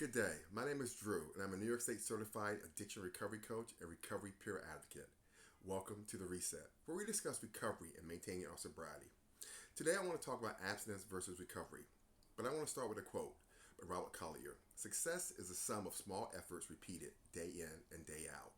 Good day. My name is Drew, and I'm a New York State certified addiction recovery coach and recovery peer advocate. Welcome to The Reset, where we discuss recovery and maintaining our sobriety. Today, I want to talk about abstinence versus recovery, but I want to start with a quote by Robert Collier. Success is the sum of small efforts repeated day in and day out.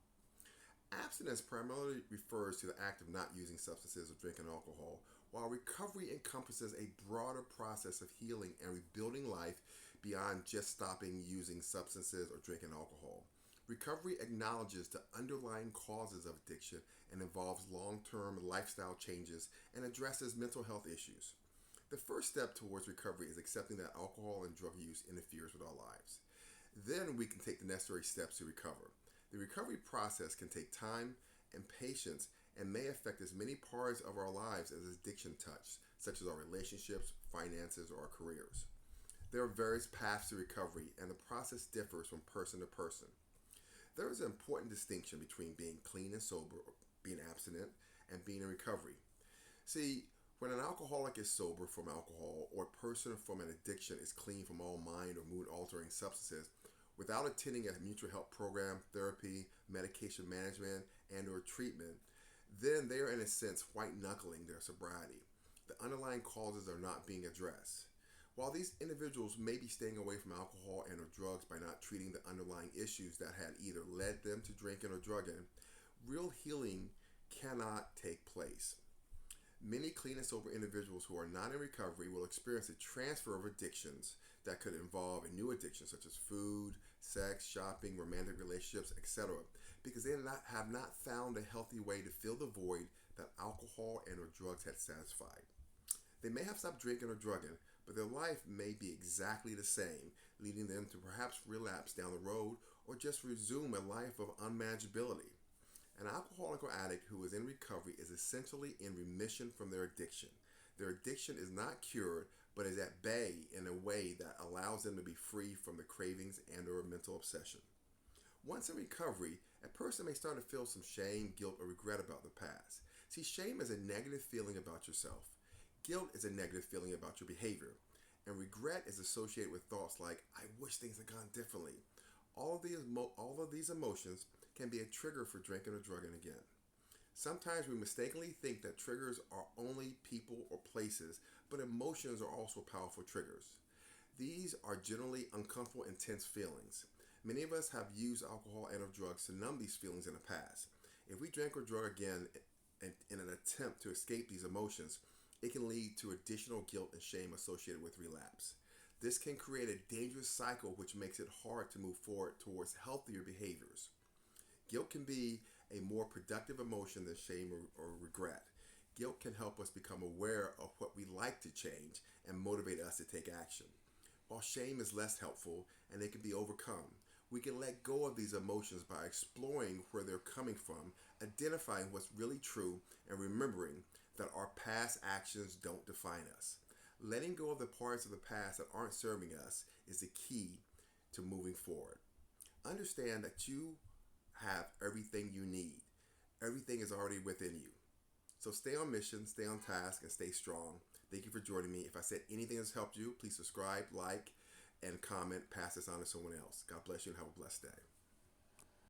Abstinence primarily refers to the act of not using substances or drinking alcohol, while recovery encompasses a broader process of healing and rebuilding life beyond just stopping using substances or drinking alcohol. Recovery acknowledges the underlying causes of addiction and involves long-term lifestyle changes and addresses mental health issues. The first step towards recovery is accepting that alcohol and drug use interferes with our lives. Then we can take the necessary steps to recover. The recovery process can take time and patience and may affect as many parts of our lives as addiction touches, such as our relationships, finances, or our careers. There are various paths to recovery, and the process differs from person to person. There is an important distinction between being clean and sober, or being abstinent, and being in recovery. See, when an alcoholic is sober from alcohol, or a person from an addiction is clean from all mind or mood altering substances, without attending a mutual health program, therapy, medication management, and or treatment, then they are in a sense white knuckling their sobriety. The underlying causes are not being addressed. While these individuals may be staying away from alcohol and or drugs by not treating the underlying issues that had either led them to drinking or drugging, real healing cannot take place. Many clean and sober individuals who are not in recovery will experience a transfer of addictions that could involve a new addiction such as food, sex, shopping, romantic relationships, etc. because they have not found a healthy way to fill the void that alcohol and or drugs had satisfied. They may have stopped drinking or drugging, but their life may be exactly the same, leading them to perhaps relapse down the road or just resume a life of unmanageability. An alcoholic or addict who is in recovery is essentially in remission from their addiction. Their addiction is not cured, but is at bay in a way that allows them to be free from the cravings and or mental obsession. Once in recovery, a person may start to feel some shame, guilt, or regret about the past. See, shame is a negative feeling about yourself. Guilt is a negative feeling about your behavior. And regret is associated with thoughts like, I wish things had gone differently. All of these emotions can be a trigger for drinking or drugging again. Sometimes we mistakenly think that triggers are only people or places, but emotions are also powerful triggers. These are generally uncomfortable, intense feelings. Many of us have used alcohol and or drugs to numb these feelings in the past. If we drink or drug again in an attempt to escape these emotions, it can lead to additional guilt and shame associated with relapse. This can create a dangerous cycle which makes it hard to move forward towards healthier behaviors. Guilt can be a more productive emotion than shame or regret. Guilt can help us become aware of what we like to change and motivate us to take action. While shame is less helpful and it can be overcome, we can let go of these emotions by exploring where they're coming from, identifying what's really true, and remembering that our past actions don't define us. Letting go of the parts of the past that aren't serving us is the key to moving forward. Understand that you have everything you need. Everything is already within you. So stay on mission, stay on task, and stay strong. Thank you for joining me. If I said anything that's helped you, please subscribe, like, and comment. Pass this on to someone else. God bless you and have a blessed day.